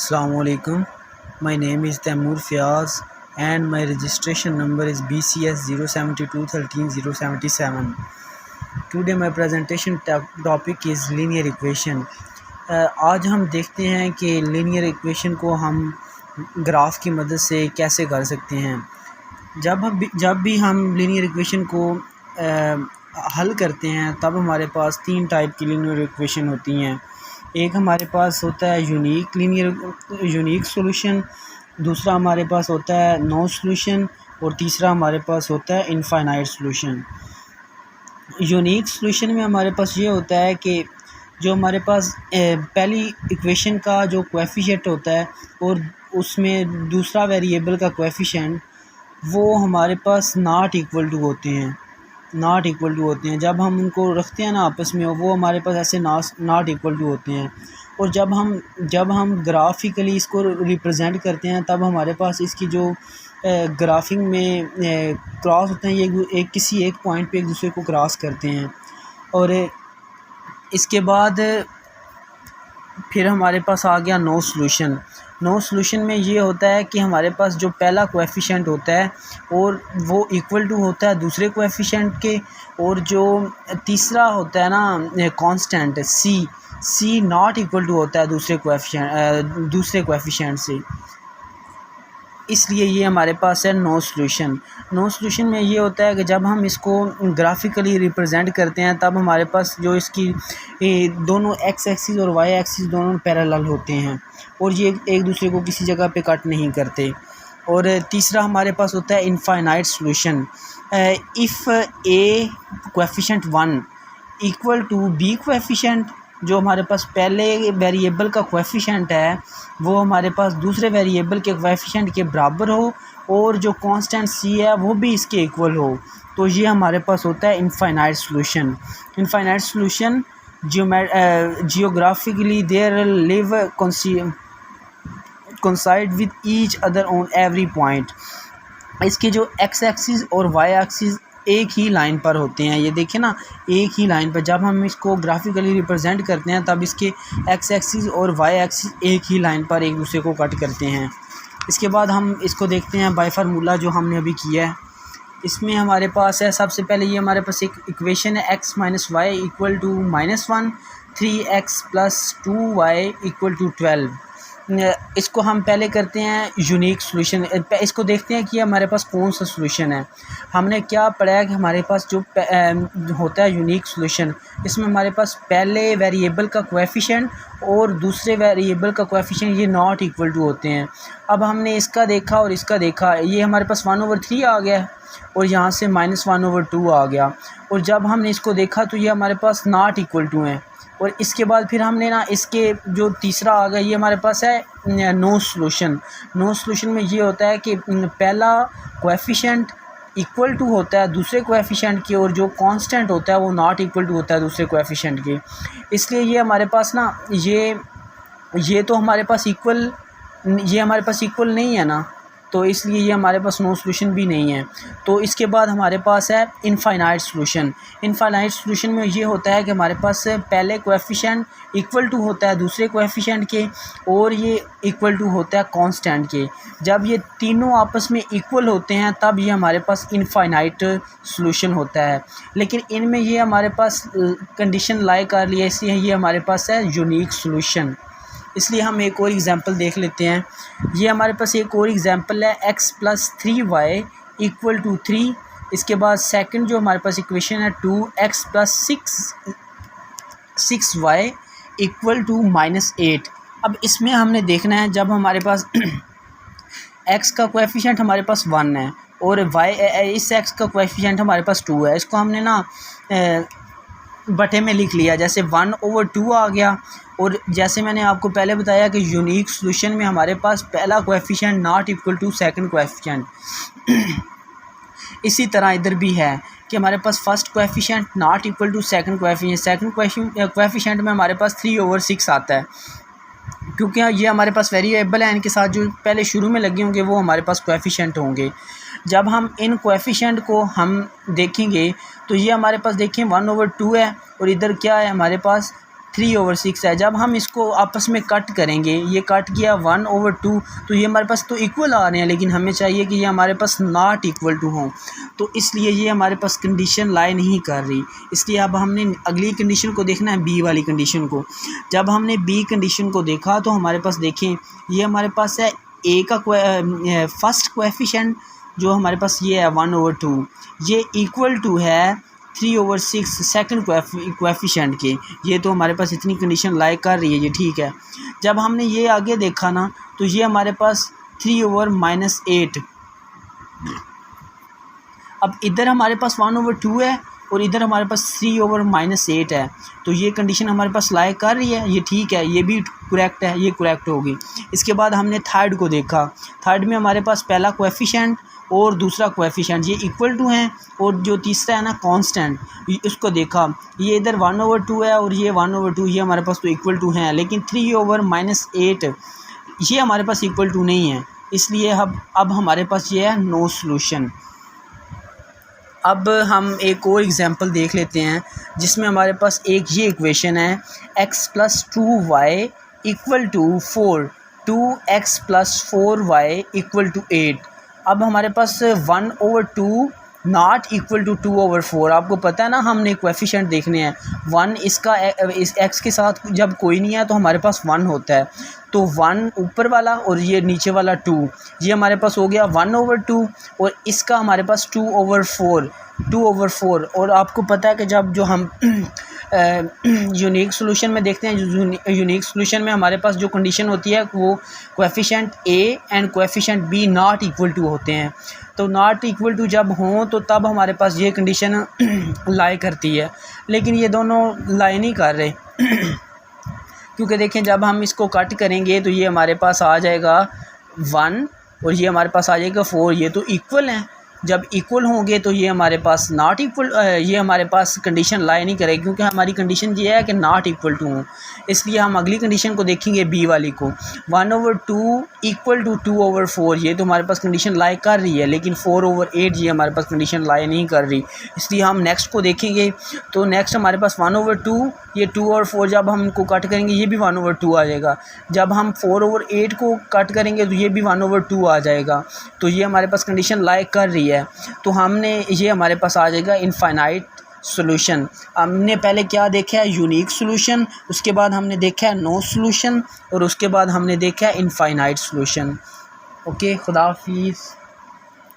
Assalamualaikum. My name is Taimur Fiaz and my registration number is BCS 072130077. Today my presentation topic is linear equation. आज हम देखते हैं कि linear equation को हम ग्राफ की मदद से कैसे कर सकते हैं। जब भी हम linear equation को हल करते हैं तब हमारे पास तीन टाइप की linear equation होती हैं। एक हमारे पास होता है यूनिक सॉल्यूशन, दूसरा हमारे पास होता है नो सॉल्यूशन और तीसरा हमारे पास होता है इनफाइनाइट सॉल्यूशन। यूनिक सॉल्यूशन में हमारे पास ये होता है कि जो हमारे पास पहली इक्वेशन का जो कोएफिशिएंट होता है और उसमें दूसरा वेरिएबल का कोएफिशिएंट वो हमारे पास नॉट इक्वल टू होते हैं। जब हम उनको रखते हैं ना आपस में, वो हमारे पास ऐसे नॉट इक्वल टू होते हैं। और जब हम ग्राफिकली इसको रिप्रेजेंट करते हैं तब हमारे पास इसकी जो ग्राफिंग में क्रॉस होते हैं, ये किसी एक पॉइंट पे एक दूसरे को क्रॉस करते हैं। और इसके बाद फिर हमारे पास आ गया नो सॉल्यूशन में ये होता है कि हमारे पास जो पहला कोएफिशिएंट होता है और वो इक्वल टू होता है दूसरे कोएफिशिएंट के, और जो तीसरा होता है ना constant c not equal to होता है दूसरे कोएफिशिएंट से। इसलिए ये हमारे पास है नो सॉल्यूशन में ये होता है कि जब हम इसको ग्राफिकली रिप्रेजेंट करते हैं तब हमारे पास जो इसकी दोनों एक्स एक्सिस और वाई एक्सिस दोनों पैरेलल होते हैं और ये एक दूसरे को किसी जगह पे कट नहीं करते। और तीसरा हमारे पास होता है infinite solution. If a coefficient 1 equal to b coefficient, जो हमारे पास पहले वेरिएबल का कोएफिशिएंट है वो हमारे पास दूसरे वेरिएबल के कोएफिशिएंट के बराबर हो और जो कांस्टेंट सी है वो भी इसके इक्वल हो, तो ये हमारे पास होता है infinite solution. Geographically there live coincide with each other on every point। इसके जो एक्स एक्सिस और वाई एक्सिस एक ही लाइन पर होते हैं, ये देखिए ना, एक ही लाइन पर। जब हम इसको ग्राफिकली रिप्रेजेंट करते हैं तब इसके एक्स एक्सिस और वाई एक्सिस एक ही लाइन पर एक दूसरे को कट करते हैं। इसके बाद हम इसको देखते हैं बाय फार्मूला जो हमने अभी किया है। इसमें हमारे पास है, सबसे पहले ये हमारे पास एक इक्वेशन है x minus y equal to -1, 3x plus 2y equal to 12। इसको हम पहले करते हैं यूनिक सॉल्यूशन। इसको देखते हैं कि हमारे पास कौन सा सॉल्यूशन है। हमने क्या पढ़ा है कि हमारे पास जो होता है यूनिक सॉल्यूशन, इसमें हमारे पास पहले वेरिएबल का कोएफिशिएंट और दूसरे वेरिएबल का कोएफिशिएंट ये नॉट इक्वल टू होते हैं। अब हमने इसका देखा और इसका देखा, ये हमारे पास 1/3 आ गया और यहाँ से -1/2 आ गया। और जब हमने इसको देखा तो ये हमारे पास नॉट इक्वल टू हैं। और इसके बाद फिर हमने ना इसके जो तीसरा आ गया ये हमारे पास है नो सॉल्यूशन में ये होता है कि पहला कोएफिशिएंट इक्वल टू होता है दूसरे कोएफिशिएंट के और जो कांस्टेंट होता है वो नॉट इक्वल टू होता है दूसरे कोएफिशिएंट के। इसलिए ये हमारे पास ना ये तो हमारे पास इक्वल नहीं है ना, तो इसलिए ये हमारे पास नो सॉल्यूशन भी नहीं है। तो इसके बाद हमारे पास है इनफाइनाइट सॉल्यूशन में ये होता है कि हमारे पास पहले कोएफिशिएंट इक्वल टू होता है दूसरे कोएफिशिएंट के और ये इक्वल टू होता है कांस्टेंट के। जब ये तीनों आपस में इक्वल होते हैं तब ये हमारे पास इनफाइनाइट सॉल्यूशन होता है। लेकिन इनमें ये हमारे पास कंडीशन लाई कर लिया, इसलिए ये हमारे पास है यूनिक सॉल्यूशन। इसलिए हम एक और एग्जांपल देख लेते हैं। ये हमारे पास एक और एग्जांपल है x plus 3y equal to 3। इसके बाद सेकंड जो हमारे पास इक्वेशन है 2x plus 6y equal to -8। अब इसमें हमने देखना है, जब हमारे पास x का कोएफिशिएंट हमारे पास 1 है और इस x का कोएफिशिएंट हमारे पास 2 है, इसको हमने ना बटे में लिख लिया, जैसे 1/2 आ गया। और जैसे मैंने आपको पहले बताया कि यूनिक सॉल्यूशन में हमारे पास पहला coefficient not equal to second coefficient, इसी तरह इधर भी है कि हमारे पास first coefficient not equal to second coefficient में हमारे पास 3/6 आता है, क्योंकि ये हमारे पास वेरिएबल है, इनके साथ जो पहले शुरू में लगे होंगे वो हमारे पास कोएफिशिएंट होंगे। जब हम इन कोएफिशिएंट को हम देखेंगे तो ये हमारे पास देखिए 1/2 है और इधर क्या है हमारे पास 3/6 है। जब हम इसको आपस में कट करेंगे, ये कट किया 1/2, तो ये हमारे पास तो इक्वल आ रहे हैं, लेकिन हमें चाहिए कि ये हमारे पास नॉट इक्वल टू हों, तो इसलिए ये हमारे पास कंडीशन लाई नहीं कर रही। इसलिए अब हमने अगली कंडीशन को देखना है, बी वाली कंडीशन को। जब हमने बी कंडीशन को देखा तो हमारे पास देखें ये हमारे पास है ए का फर्स्ट कोएफिशिएंट जो हमारे पास ये है 1/2, ये इक्वल टू है 3/6 सेकंड कोएफिशिएंट के। ये तो हमारे पास इतनी कंडीशन लाइक कर रही है, ये ठीक है। जब हमने ये आगे देखा ना तो ये हमारे पास 3/-8, अब इधर हमारे पास 1/2 है और इधर हमारे पास 3/-8 है, तो ये कंडीशन हमारे पास लाइक कर रही है, ये ठीक है, ये भी करेक्ट है, ये करेक्ट होगी। इसके बाद हमने थर्ड को देखा, थर्ड में हमारे पास पहला कोएफिशिएंट और दूसरा कोएफिशिएंट ये इक्वल टू हैं, और जो तीसरा है ना कांस्टेंट, उसको देखा, ये इधर 1/2 है और ये 1/2, ये हमारे पास तो इक्वल टू हैं, लेकिन 3/-8 ये हमारे पास इक्वल टू नहीं है, इसलिए अब हमारे पास ये है नो सॉल्यूशन। अब हम एक और एग्जांपल देख लेते हैं जिसमें हमारे पास एक ये इक्वेशन है x + 2y = 4, 2x + 4y = 8। अब हमारे पास 1/2 नॉट इक्वल टू 2/4। आपको पता है ना, हमने कोएफिशिएंट देखने हैं, 1 इसका इस x के साथ जब कोई नहीं है तो हमारे पास 1 होता है, तो 1 ऊपर वाला और ये नीचे वाला 2, ये हमारे पास हो गया 1/2, और इसका हमारे पास 2/4। और आपको पता है कि जब जो हम यूनिक सॉल्यूशन में देखते हैं, यूनिक सॉल्यूशन में हमारे पास जो कंडीशन होती है वो coefficient a and coefficient b not equal to होते हैं। तो नॉट इक्वल टू जब हों तो तब हमारे पास ये कंडीशन लाई करती है, लेकिन ये दोनों लाई नहीं कर रहे क्योंकि देखें जब हम इसको कट करेंगे तो ये हमारे पास आ जाएगा 1 और ये हमारे पास आ जाएगा 4, ये तो इक्वल हैं। जब इक्वल होंगे तो ये हमारे पास नॉट इक्वल, ये हमारे पास कंडीशन लाई नहीं करेगी, क्योंकि हमारी कंडीशन ये है कि नॉट इक्वल टू हो। इसलिए हम अगली कंडीशन को देखेंगे, बी वाली को, 1/2 = 2/4, ये तो हमारे पास कंडीशन लाई कर रही है, लेकिन 4/8 ये हमारे पास कंडीशन लाई नहीं कर रही। इसलिए हम नेक्स्ट को देखेंगे, तो नेक्स्ट हमारे पास 1/2, ये 2 और 4 जब हम इनको कट करेंगे ये भी 1/2 आ जाएगा। जब हम 4/8 को कट करेंगे तो ये भी 1/2 आ जाएगा, तो ये हमारे पास कंडीशन लाइक कर रही है। तो हमने ये हमारे पास आ जाएगा इनफाइनाइट सॉल्यूशन। हमने पहले क्या देखा है, यूनिक सॉल्यूशन, उसके बाद हमने देखा है नो सॉल्यूशन, और उसके बाद हमने देखा है इनफाइनाइट सॉल्यूशन। ओके, खुदा हाफिज़।